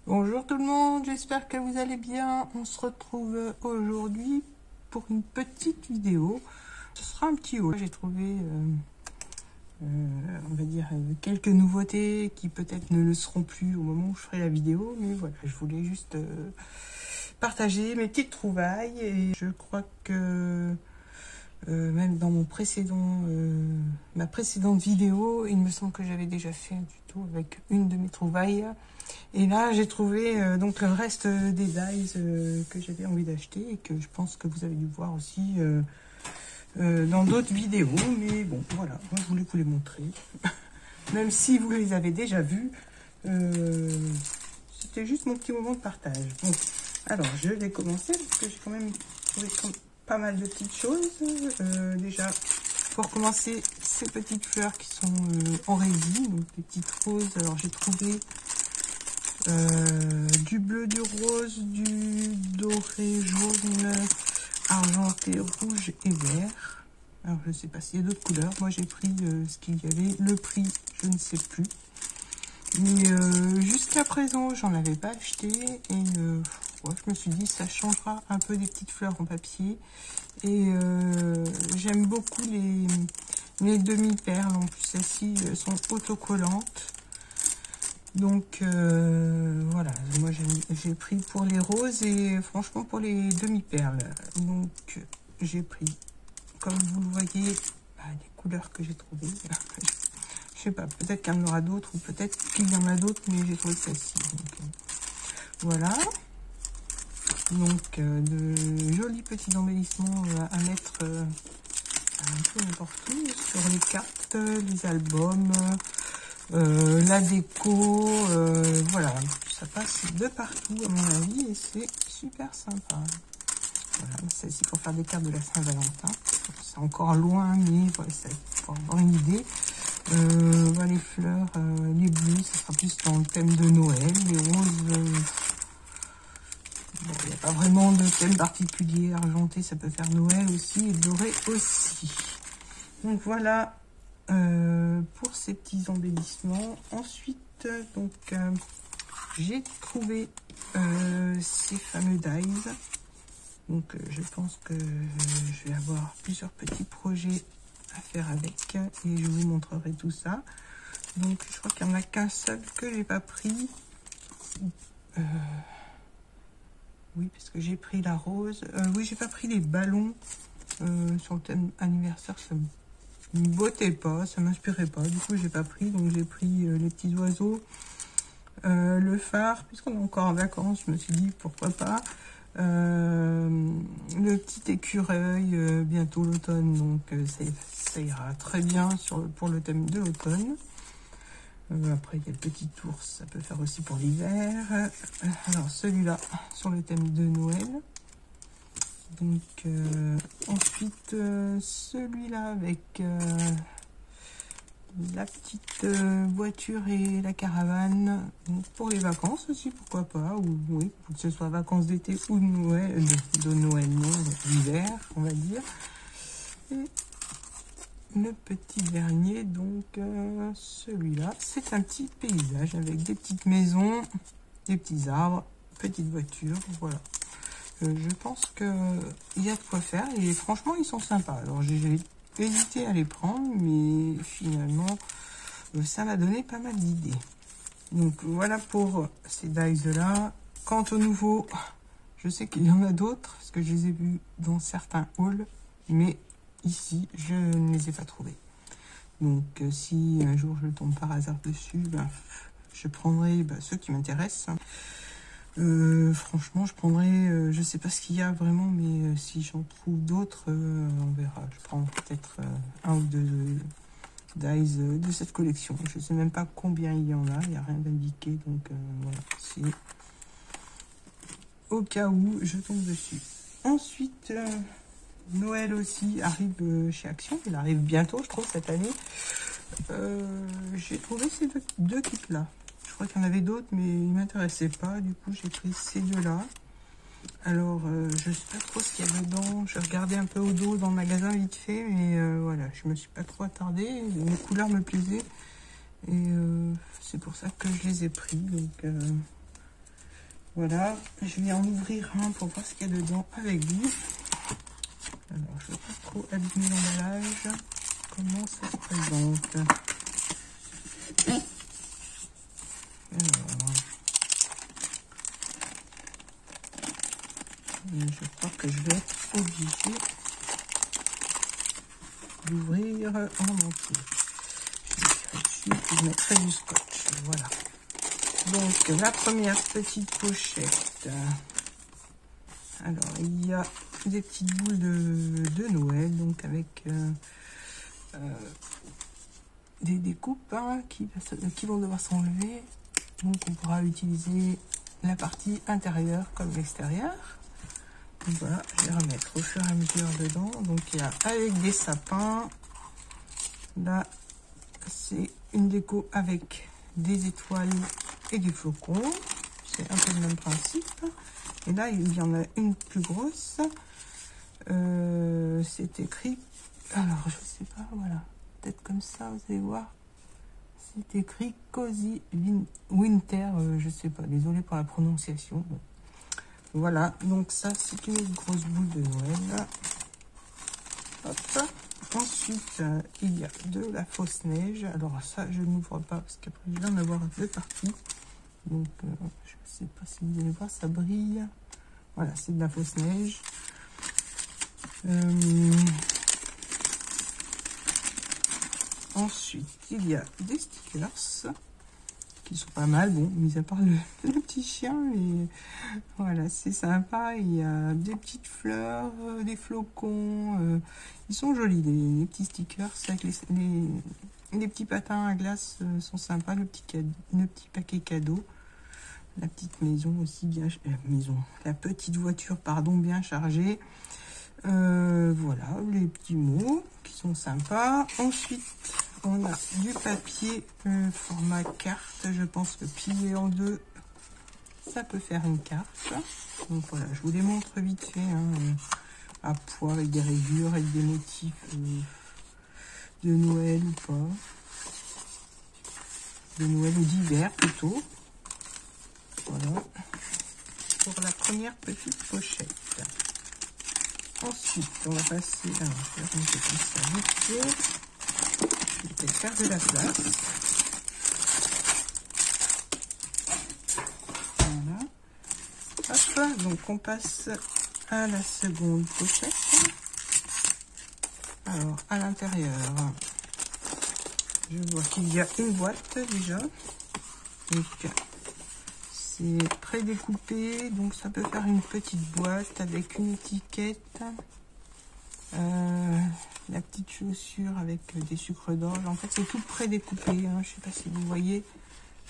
Bonjour tout le monde, j'espère que vous allez bien. On se retrouve aujourd'hui pour une petite vidéo. Ce sera un petit haul. J'ai trouvé, on va dire, quelques nouveautés qui peut-être ne le seront plus au moment où je ferai la vidéo. Mais voilà, je voulais juste partager mes petites trouvailles. Et je crois que même dans mon ma précédente vidéo, il me semble que j'avais déjà fait un tuto avec une de mes trouvailles. Et là, j'ai trouvé donc le reste des dies que j'avais envie d'acheter et que je pense que vous avez dû voir aussi dans d'autres vidéos. Mais bon, voilà, moi je voulais vous les montrer. Même si vous les avez déjà vus, c'était juste mon petit moment de partage. Bon, alors je vais commencer parce que j'ai quand même trouvé pas mal de petites choses. Déjà, pour commencer, ces petites fleurs qui sont en résine, donc des petites roses. Alors j'ai trouvé du bleu, du rose, du doré, jaune, argenté, rouge et vert. Alors je sais pas s'il y a d'autres couleurs. Moi j'ai pris ce qu'il y avait. Le prix, je ne sais plus. Mais jusqu'à présent, j'en avais pas acheté. Et ouais, je me suis dit, ça changera un peu des petites fleurs en papier. Et j'aime beaucoup les demi-perles. En plus, celles-ci sont autocollantes. Donc voilà, moi j'ai pris pour les roses et franchement pour les demi-perles. Donc j'ai pris, comme vous le voyez, les couleurs que j'ai trouvées. Je sais pas, peut-être qu'il y en aura d'autres ou peut-être qu'il y en a d'autres, mais j'ai trouvé celle-ci. Voilà. Donc de jolis petits embellissements à mettre un peu n'importe où, sur les cartes, les albums. La déco, voilà, ça passe de partout à mon avis et c'est super sympa. Voilà, celle-ci pour faire des cartes de la Saint-Valentin. C'est encore loin, mais voilà, ça pour avoir une idée. Voilà, les fleurs, les bleus, ça sera plus dans le thème de Noël. Les roses, bon, il n'y a pas vraiment de thème particulier. Argenté, ça peut faire Noël aussi et doré aussi. Donc voilà. Pour ces petits embellissements. Ensuite, donc j'ai trouvé ces fameux dies. Donc je pense que je vais avoir plusieurs petits projets à faire avec et je vous montrerai tout ça. Donc je crois qu'il n'y en a qu'un seul que j'ai pas pris. Oui, parce que j'ai pris la rose. Oui, j'ai pas pris les ballons sur le thème anniversaire. Ça me bottait pas, ça m'inspirait pas, du coup j'ai pas pris, donc j'ai pris les petits oiseaux, le phare, puisqu'on est encore en vacances, je me suis dit pourquoi pas, le petit écureuil, bientôt l'automne, donc ça ira très bien pour le thème de l'automne. Après il y a le petit ours, ça peut faire aussi pour l'hiver. Alors celui-là sur le thème de Noël. Donc ensuite celui-là avec la petite voiture et la caravane, donc pour les vacances aussi, pourquoi pas, ou oui, que ce soit vacances d'été ou de Noël, de Noël, non, d'hiver, on va dire. Et le petit dernier, donc celui-là, c'est un petit paysage avec des petites maisons, des petits arbres, petites voitures, voilà. Je pense qu'il y a de quoi faire et franchement ils sont sympas. Alors j'ai hésité à les prendre, mais finalement ça m'a donné pas mal d'idées. Donc voilà pour ces dies là. Quant au nouveau, je sais qu'il y en a d'autres parce que je les ai vus dans certains hauls, mais ici je ne les ai pas trouvés. Donc si un jour je tombe par hasard dessus, je prendrai ceux qui m'intéressent. Franchement, je prendrai, je sais pas ce qu'il y a vraiment, mais si j'en trouve d'autres, on verra. Je prends peut-être un ou deux dies de cette collection. Je sais même pas combien il y en a, il n'y a rien d'indiqué, donc voilà. C'est au cas où je tombe dessus. Ensuite, Noël aussi arrive chez Action. Il arrive bientôt, je trouve, cette année. J'ai trouvé ces deux kits-là. Je crois qu'il y en avait d'autres, mais ils ne m'intéressaient pas. Du coup, j'ai pris ces deux-là. Alors, je ne sais pas trop ce qu'il y a dedans. J'ai regardé un peu au dos dans le magasin vite fait, mais voilà, je ne me suis pas trop attardée. Les couleurs me plaisaient. Et c'est pour ça que je les ai pris. Donc, Voilà, je vais en ouvrir un pour voir ce qu'il y a dedans avec vous. Alors, je ne veux pas trop abîmer l'emballage. Comment ça se présente? Alors, je crois que je vais être obligée d'ouvrir en entier. Je mettrai du scotch. Voilà. Donc, la première petite pochette. Alors, il y a des petites boules de Noël, donc avec des découpes hein, qui vont devoir s'enlever. Donc, on pourra utiliser la partie intérieure comme l'extérieur. Donc, voilà, je vais remettre au fur et à mesure dedans. Donc, il y a avec des sapins. Là, c'est une déco avec des étoiles et des flocons. C'est un peu le même principe. Et là, il y en a une plus grosse. C'est écrit... Alors, je sais pas, voilà. Peut-être comme ça, vous allez voir. C'est écrit Cozy Winter. Je sais pas, désolé pour la prononciation. Voilà, donc ça, c'est une grosse boule de Noël. Hop. Ensuite, il y a de la fausse neige. Alors ça, je n'ouvre pas parce qu'après, je vais en avoir deux parties. Donc, je sais pas si vous allez voir, ça brille. Voilà, c'est de la fausse neige. Ensuite, il y a des stickers qui sont pas mal. Bon, mis à part le petit chien, mais voilà, c'est sympa. Il y a des petites fleurs, des flocons. Ils sont jolis, les petits stickers. Avec les petits patins à glace sont sympas. Le petit paquet cadeau. La petite maison aussi bien... la petite voiture, pardon, bien chargée. Voilà, les petits mots qui sont sympas. Ensuite, on a du papier format carte. Je pense que plié en deux, ça peut faire une carte. Donc voilà, je vous les montre vite fait. Hein, à poids avec des rayures, avec des motifs de Noël ou pas. De Noël ou d'hiver plutôt. Voilà, pour la première petite pochette. Ensuite, on va passer... Alors, je vais ranger comme ça vite fait. Je vais peut-être faire de la place. Voilà. Hop, donc on passe à la seconde pochette. Alors, à l'intérieur, je vois qu'il y a une boîte déjà. Donc, c'est prédécoupé, donc ça peut faire une petite boîte avec une étiquette. La petite chaussure avec des sucres d'orge. En fait, c'est tout prédécoupé. Hein. Je sais pas si vous voyez.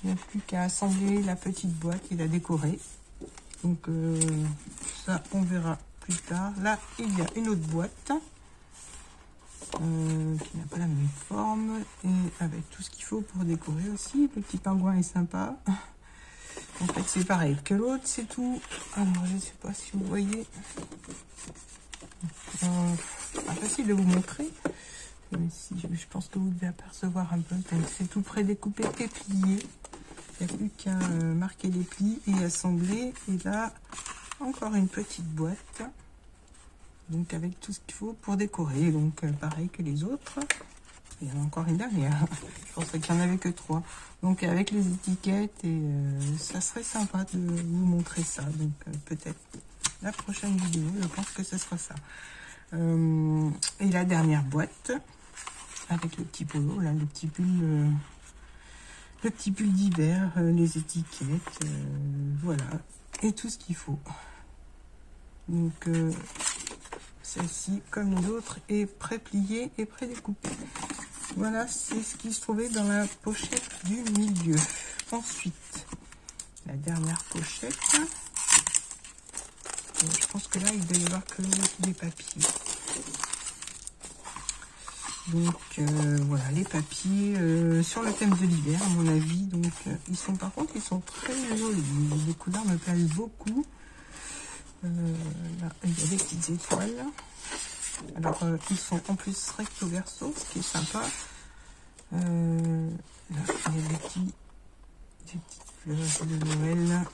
Il n'y a plus qu'à assembler la petite boîte et la décorer. Donc, ça, on verra plus tard. Là, il y a une autre boîte qui n'a pas la même forme et avec tout ce qu'il faut pour décorer aussi. Le petit pingouin est sympa. En fait, c'est pareil que l'autre, c'est tout. Alors, je ne sais pas si vous voyez. Pas facile de vous montrer. Mais si, je pense que vous devez apercevoir un peu. Donc, c'est tout prédécoupé et plié. Il n'y a plus qu'à marquer les plis et assembler. Et là, encore une petite boîte. Donc, avec tout ce qu'il faut pour décorer. Donc, pareil que les autres. Il y en a encore une dernière. Je pensais qu'il n'y en avait que 3. Donc avec les étiquettes et ça serait sympa de vous montrer ça. Donc peut-être la prochaine vidéo, je pense que ce sera ça. Et la dernière boîte avec le petit polo, là, le petit pull d'hiver, les étiquettes, voilà, et tout ce qu'il faut. Donc celle-ci, comme les autres, est pré-pliée et pré-découpée. Voilà, c'est ce qui se trouvait dans la pochette du milieu. Ensuite, la dernière pochette. Je pense que là, il doit y avoir que des papiers. Donc, voilà, les papiers sur le thème de l'hiver, à mon avis. Donc, ils sont, par contre, ils sont très jolis. Les couleurs me plaisent beaucoup. Là, il y a des petites étoiles. Alors, ils sont en plus recto verso, ce qui est sympa. Là, il y a des petites fleurs de Noël.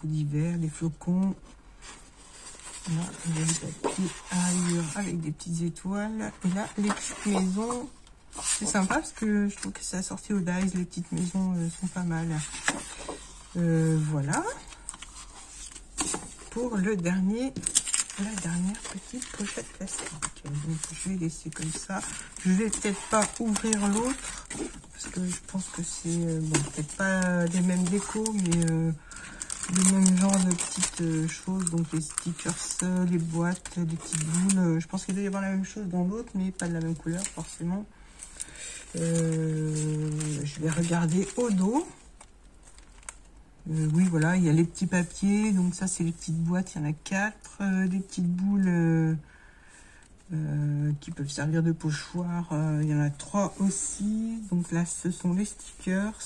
feux d'hiver, les flocons. Là, il y a le papier à rayures avec des petites étoiles. Et là, les petites maisons. C'est sympa parce que je trouve que c'est assorti au dies. Les petites maisons sont pas mal. Voilà. Pour le dernier, la dernière petite pochette plastique. Donc, je vais laisser comme ça. Je vais peut-être pas ouvrir l'autre parce que je pense que c'est bon, peut-être pas les mêmes décos, mais le même genre de petites choses. Donc les stickers, les boîtes, les petites boules. Je pense qu'il doit y avoir la même chose dans l'autre, mais pas de la même couleur forcément. Je vais regarder au dos. Oui, voilà, il y a les petits papiers. Donc ça, c'est les petites boîtes. Il y en a 4. Des petites boules qui peuvent servir de pochoir. Il y en a 3 aussi. Donc là, ce sont les stickers.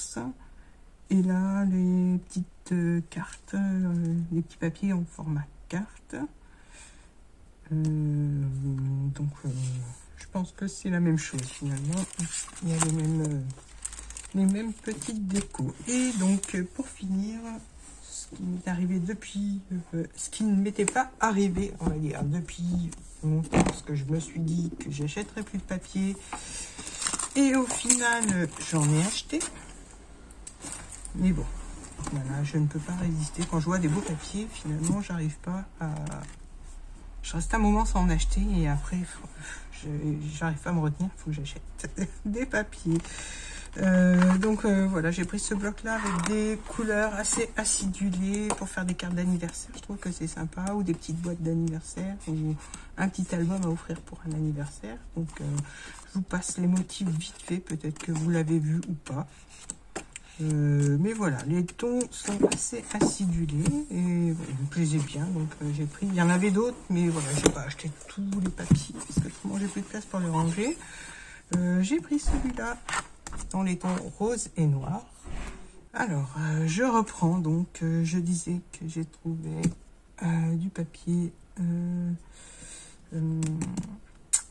Et là, les petites cartes, les petits papiers en format carte. Donc, je pense que c'est la même chose finalement. Il y a les mêmes petites décos. Et donc, pour finir, ce qui m'est arrivé depuis, ce qui ne m'était pas arrivé, on va dire, depuis longtemps, parce que je me suis dit que j'achèterais plus de papier. Et au final, j'en ai acheté. Mais bon, voilà, je ne peux pas résister. Quand je vois des beaux papiers, finalement, j'arrive pas à... Je reste un moment sans en acheter et après, j'arrive pas à me retenir, il faut que j'achète des papiers. Donc voilà, j'ai pris ce bloc-là avec des couleurs assez acidulées pour faire des cartes d'anniversaire. Je trouve que c'est sympa, ou des petites boîtes d'anniversaire, ou un petit album à offrir pour un anniversaire. Donc je vous passe les motifs vite fait, peut-être que vous l'avez vu ou pas. Mais voilà, les tons sont assez acidulés et ils me plaisaient bien, donc j'ai pris. Il y en avait d'autres, mais voilà, j'ai pas acheté tous les papiers parce que autrement j'ai plus de place pour les ranger. J'ai pris celui-là dans les tons rose et noir. Alors, je reprends. Donc, je disais que j'ai trouvé du papier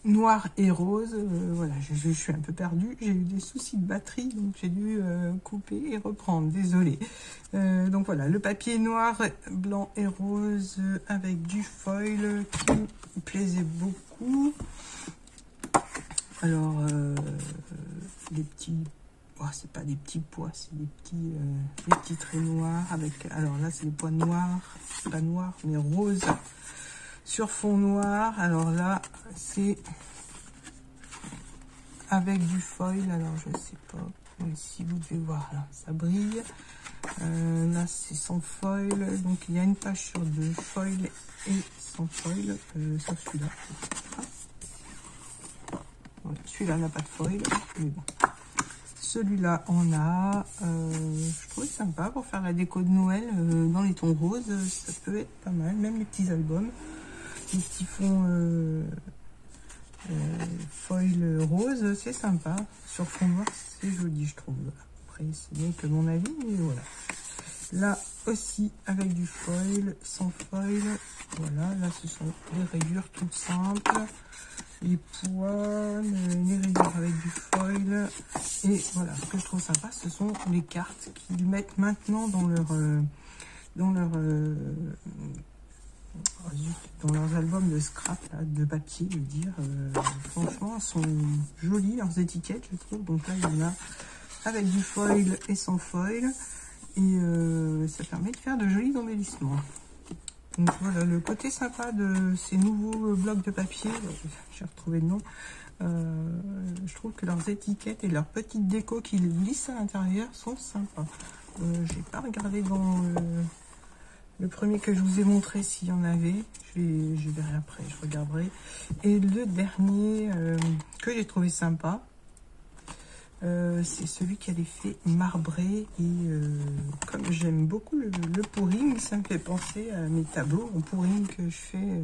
noir et rose. Voilà, je suis un peu perdue. J'ai eu des soucis de batterie, donc j'ai dû couper et reprendre. Désolée. Donc voilà, le papier noir, blanc et rose avec du foil qui me plaisait beaucoup. Alors, les petits... Oh, c'est pas des petits pois, c'est des petits traits noirs avec... Alors là, c'est des pois noirs, pas noirs, mais roses sur fond noir. Alors là, c'est avec du foil. Alors, je sais pas si vous devez voir, là, ça brille. Là, c'est sans foil. Donc, il y a une page sur 2, foil et sans foil, sauf celui-là. Voilà, celui-là n'a pas de foil, mais bon. Celui-là, on a, je trouvais sympa pour faire la déco de Noël dans les tons roses, ça peut être pas mal, même les petits albums, les petits fonds foil rose, c'est sympa, sur fond noir, c'est joli, je trouve. Après, c'est bien que mon avis, mais voilà. Là aussi, avec du foil, sans foil, voilà, là ce sont des rayures toutes simples. Les poils, les rayures avec du foil. Et voilà, ce que je trouve sympa, ce sont les cartes qu'ils mettent maintenant dans leurs albums de scrap, là, de papier, je veux dire. Franchement, elles sont jolies, leurs étiquettes, je trouve. Donc là, il y en a avec du foil et sans foil. Et ça permet de faire de jolis embellissements. Donc voilà, le côté sympa de ces nouveaux blocs de papier, j'ai retrouvé le nom, je trouve que leurs étiquettes et leurs petites décos qu'ils glissent à l'intérieur sont sympas. J'ai pas regardé dans le premier que je vous ai montré s'il y en avait, je verrai après, je regarderai. Et le dernier que j'ai trouvé sympa, c'est celui qui a l'effet marbré et comme j'aime beaucoup le pouring, ça me fait penser à mes tableaux en pouring que je fais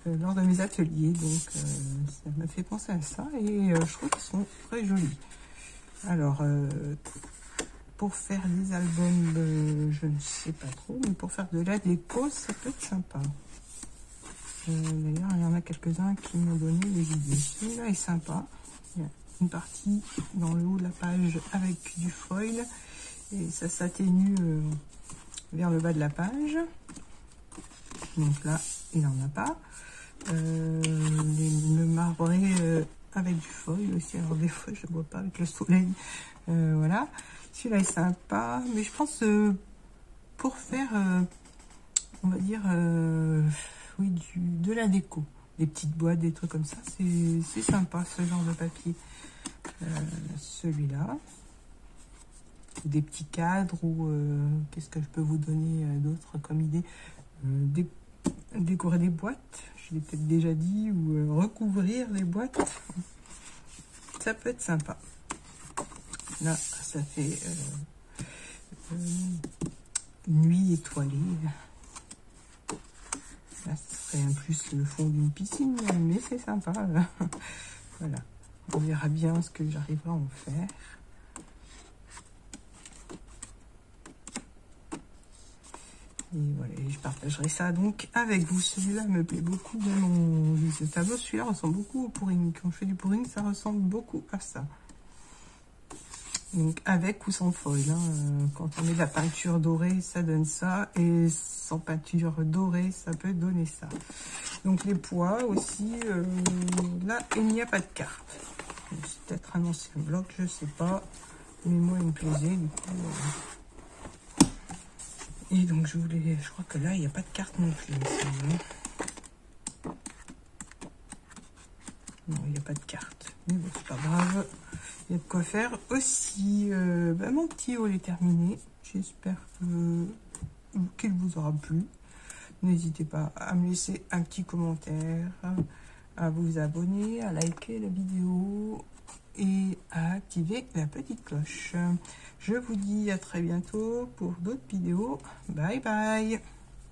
lors de mes ateliers, donc ça me fait penser à ça et je trouve qu'ils sont très jolis. Alors pour faire des albums, je ne sais pas trop, mais pour faire de la déco, ça peut être sympa. D'ailleurs, il y en a quelques-uns qui m'ont donné des idées. Celui-là est sympa. Il y a une partie dans le haut de la page avec du foil et ça s'atténue vers le bas de la page. Donc là, il n'en a pas. Le marbré avec du feuille aussi. Alors des fois, je ne le vois pas avec le soleil. Voilà. Celui-là est sympa. Mais je pense pour faire, on va dire, oui, de la déco. Des petites boîtes, des trucs comme ça. C'est sympa, ce genre de papier. Celui-là. Des petits cadres ou qu'est-ce que je peux vous donner d'autre comme idée, décorer des boîtes, je l'ai peut-être déjà dit, ou recouvrir les boîtes, ça peut être sympa. Là ça fait nuit étoilée, là ce serait en plus le fond d'une piscine, mais c'est sympa. Voilà, on verra bien ce que j'arriverai à en faire. Et voilà, je partagerai ça donc avec vous. Celui-là me plaît beaucoup dans mon tableau. Celui-là ressemble beaucoup au pouring. Quand je fais du pouring, ça ressemble beaucoup à ça. Donc avec ou sans foil. Hein. Quand on met de la peinture dorée, ça donne ça. Et sans peinture dorée, ça peut donner ça. Donc les poids aussi. Là, il n'y a pas de carte. C'est peut-être un ancien bloc, je sais pas. Mais moi, il me plaisait. Du coup, et donc je crois que là il n'y a pas de carte non plus. Non, il n'y a pas de carte. Mais bon, c'est pas grave. Il y a de quoi faire aussi. Mon petit haul est terminé. J'espère qu'il vous aura plu. N'hésitez pas à me laisser un petit commentaire, à vous abonner, à liker la vidéo et à activer la petite cloche. Je vous dis à très bientôt pour d'autres vidéos. Bye bye.